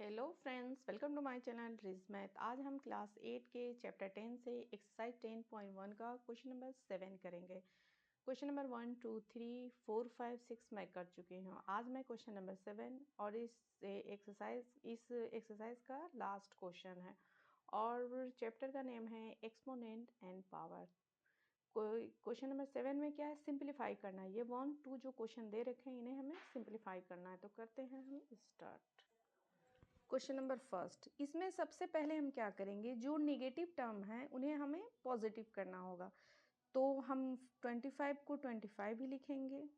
Hello friends, welcome to my channel ridge math. आज हम class 8 के चैप्टर 10 से एक्सरसाइज 10.1 का क्वेश्चन नंबर 7 करेंगे। क्वेश्चन नंबर 1, 2, 3, 4, 5, 6 मैं कर चुकी हूँ। आज मैं क्वेश्चन नंबर 7 और इस एक्सरसाइज का लास्ट क्वेश्चन है और चैप्टर का नेम है exponent and power. Question number 7 में क्या है, सिंप्लीफाई करना है। ये 1, 2 जो क्वेश्चन दे रखे हैं इन्हें हमें सिंप्लीफाई करना है। तो करते हैं हम स्टार्ट। क्वेश्चन नंबर फर्स्ट, इसमें सबसे पहले हम क्या करेंगे, जो नेगेटिव टर्म है उन्हें हमें पॉजिटिव करना होगा। तो हम 25 को 25 ही लिखेंगे,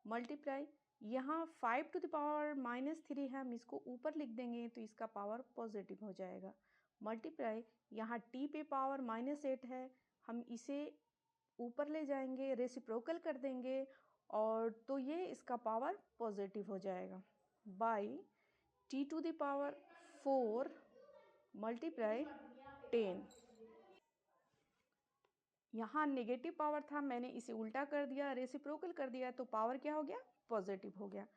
मल्टीप्लाई यहाँ 5 टू द पावर -3 है, हम इसको ऊपर लिख देंगे तो इसका पावर पॉजिटिव हो जाएगा। मल्टीप्लाई यहाँ t पे पावर -8 है, हम इसे ऊपर ले जाएंगे, रेसिप्रोकल कर देंगे और तो ये इसका पावर पॉजिटिव हो जाएगा। By t to the power 4 multiply 10। यहाँ नेगेटिव पावर था, मैंने इसे उल्टा कर दिया, रेसिप्रोकल कर दिया तो पावर क्या हो गया, पॉजिटिव हो गया।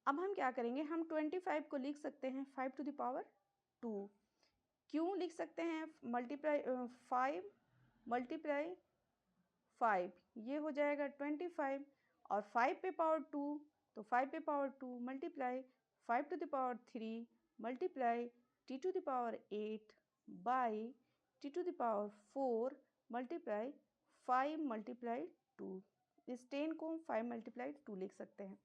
अब हम क्या करेंगे, हम 25 को लिख सकते हैं 5 टू द पावर 2। क्यों लिख सकते हैं, मल्टीप्लाई 5 मल्टीप्लाई 5 ये हो जाएगा 25 और 5 पे पावर 2 तो 5 पे power 2 multiply 5 to the power 3 multiply t to the power 8 by t to the power 4 multiply 5 multiply 2। इस 10 को 5 मल्टीप्लाई 2 लिख सकते हैं।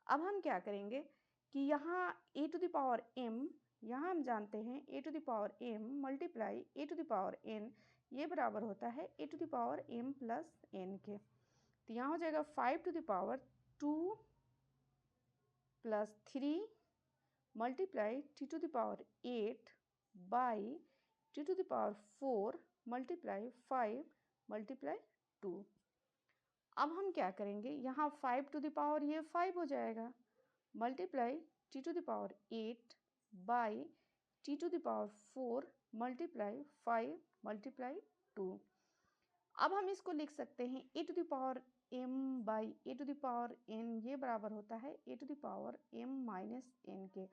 अब हम क्या करेंगे कि यहाँ a to the power m, यहाँ हम जानते हैं a to the power m multiply a to the power n ये बराबर होता है a to the power m plus n के। तो यहाँ हो जाएगा 5 to the power 2 plus 3 multiply t to the power 8 by t to the power 4 multiply 5 multiply 2। अब हम क्या करेंगे, यहाँ 5 टू द पावर ये 5 हो जाएगा multiply t to the power 8 by t to the power 4 multiply 5 multiply 2। अब हम इसको लिख सकते हैं a to the power m by a to the power n ये बराबर होता है a to the power m minus n के।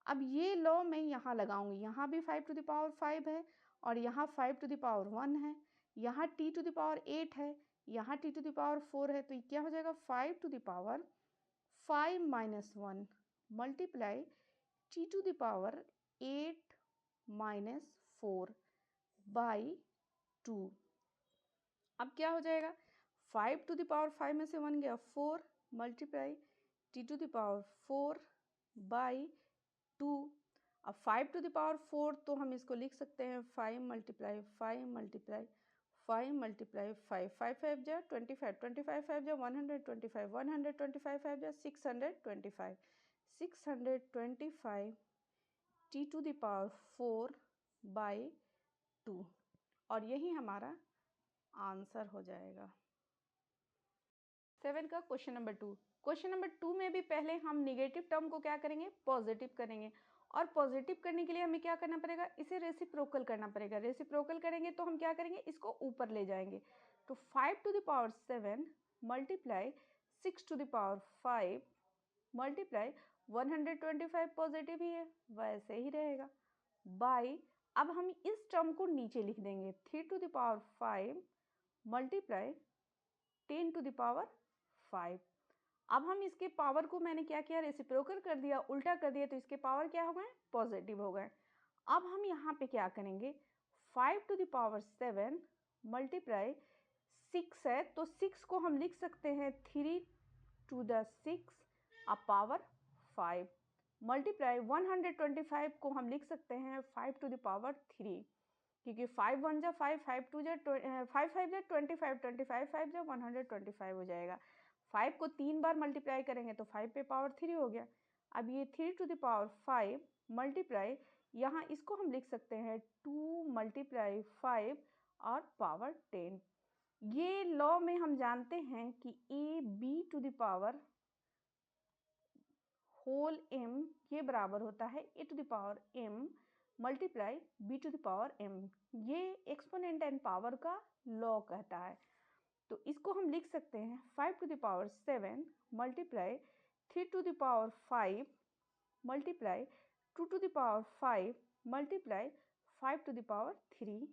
अब ये लॉ मैं यहाँ लगाऊंगी, यहाँ भी 5 टू द पावर 5 है और यहाँ 5 टू द पावर 1 है, यहाँ t टू द पावर 8 है, यहाँ t टू द पावर 4 है, तो ये क्या हो जाएगा 5 to the power 5 minus 1 multiply t to the power 8 minus 4 by 2। अब क्या हो जाएगा, 5 टू द पावर 5 में से 1 गया 4 multiply t to the power 4 by 2। अब 5 टू द पावर 4 तो हम इसको लिख सकते हैं 5 मल्टीप्लाई 5 मल्टीप्लाई 5 मल्टीप्लाई 5, 5 5 जा 25, 25 5 जा 125, 125 5 जा 625, 625 t to the power 4 by 2 और यही हमारा आंसर हो जाएगा। 7 का क्वेश्चन नंबर 2। क्वेश्चन नंबर 2 में भी पहले हम नेगेटिव टर्म को क्या करेंगे, पॉजिटिव करेंगे और पॉजिटिव करने के लिए हमें क्या करना पड़ेगा, इसे रेसिप्रोकल करना पड़ेगा। रेसिप्रोकल करेंगे तो हम क्या करेंगे, इसको ऊपर ले जाएंगे। तो 5 to the power 7 multiply 6 to the power 5 multiply 125 positive ही है वैसे ही रहेगा बाई, अब हम इस टर्म को नीचे लिख देंगे 3 to the power 5 multiply 10 to the power 5। अब हम इसके पावर को मैंने क्या किया, रेसिप्रोकल कर दिया, उल्टा कर दिया, तो इसके पावर क्या हो गए, पॉजिटिव हो गए। अब हम यहाँ पे क्या करेंगे, 5 टू द पावर 7 मल्टीप्लाई 6 है तो 6 को हम लिख सकते हैं 3 टू द 6 अब पावर 5 मल्टीप्लाई 125 को हम लिख सकते हैं 5 टू द पावर 3 क्योंकि 5 1 जा 5, 5 2 जा 5 5 जा 25, 25 5 जा 125 हो जाएगा। 5 को 3 बार मल्टीप्लाई करेंगे तो 5 पे पावर 3 हो गया। अब ये 3 टू द पावर 5 मल्टीप्लाई यहाँ इसको हम लिख सकते हैं 2 मल्टीप्लाई 5 और पावर 10। ये लॉ में हम जानते हैं कि a b to the power whole m ये बराबर होता है a to the power m multiply b to the power m। ये एक्सपोनेंट एंड पावर का लॉ कहता है। तो इसको हम लिख सकते हैं 5 to the power 7 multiply 3 to the power 5 multiply 2 to the power 5 multiply 5 to the power 3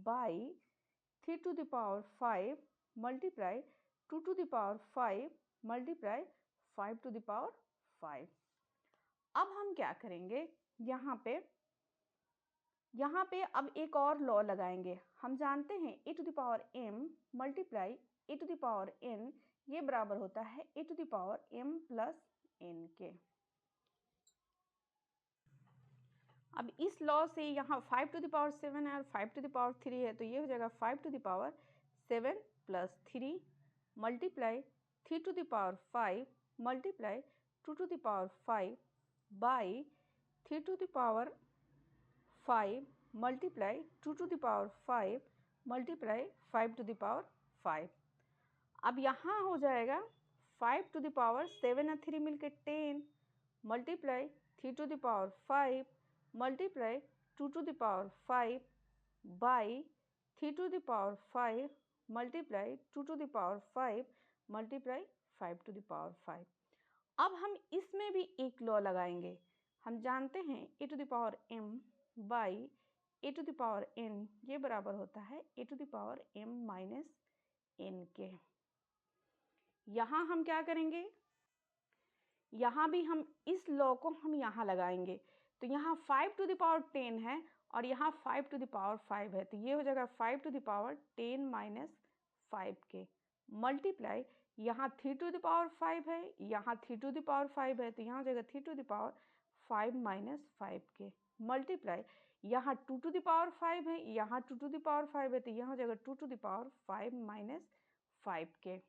by 3 to the power 5 multiply 2 to the power 5 multiply 5 to the power 5। अब हम क्या करेंगे, यहाँ पे अब एक और लॉ लगाएंगे। हम जानते हैं a to the power m multiply a to the power n ये बराबर होता है a to the power m plus n के। अब इस लॉ से यहाँ 5 टू द पावर 7 है और 5 टू द पावर 3 है, तो ये हो जाएगा 5 to the power 7 plus 3 multiply 3 to the power 5 multiply 2 to the power 5 by 3 to the power 5 multiply 2 to the power 5 multiply 5 to the power 5। अब यहाँ हो जाएगा 5 टू द पावर 7 और 3 मिलकर 10 multiply 3 to the power 5 multiply 2 to the power 5 by 3 to the power 5 multiply 2 to the power 5 multiply 5 to the power 5। अब हम इसमें भी एक लॉ लगाएंगे। हम जानते हैं a to the power m by a to the power n ये बराबर होता है a to the power m minus n के। यहाँ हम क्या करेंगे, यहाँ भी हम इस लॉ को हम यहाँ लगाएंगे। तो यहाँ 5 टू द पावर 10 है और यहाँ 5 टू द पावर 5 है, तो ये हो जाएगा 5 टू द पावर 10 माइनस 5 के मल्टीप्लाई यहाँ 3 टू द पावर 5 है, यहाँ 3 टू द पावर 5 है, तो यहाँ हो जाएगा 3 टू द पावर 5 माइनस 5 के मल्टीप्लाई यहाँ 2 टू द पावर 5 है, यहाँ 2 टू द पावर 5 है, तो यहाँ हो जाएगा 2 टू द पावर 5 माइनस 5 के।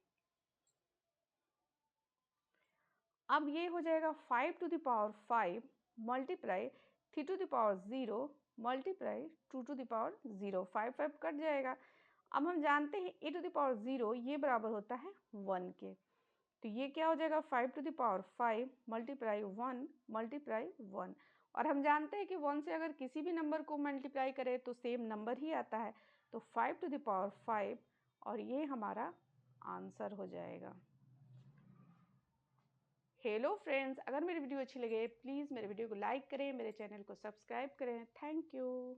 अब ये हो जाएगा 5 to the power 5 multiply 3 to the power 0 multiply 2 to the power 0, 5 5 cut जाएगा। अब हम जानते हैं ए टू द पावर 0 ये बराबर होता है 1 के, तो ये क्या हो जाएगा 5 to the power 5 multiply 1 multiply 1। और हम जानते हैं कि 1 से अगर किसी भी नंबर को मल्टीप्लाई करें तो सेम नंबर ही आता है, तो 5 टू द पावर 5 और ये हमारा आंसर हो जाएगा। हेलो फ्रेंड्स, अगर मेरी वीडियो अच्छी लगे प्लीज़ मेरे वीडियो को लाइक करें, मेरे चैनल को सब्सक्राइब करें। Thank you.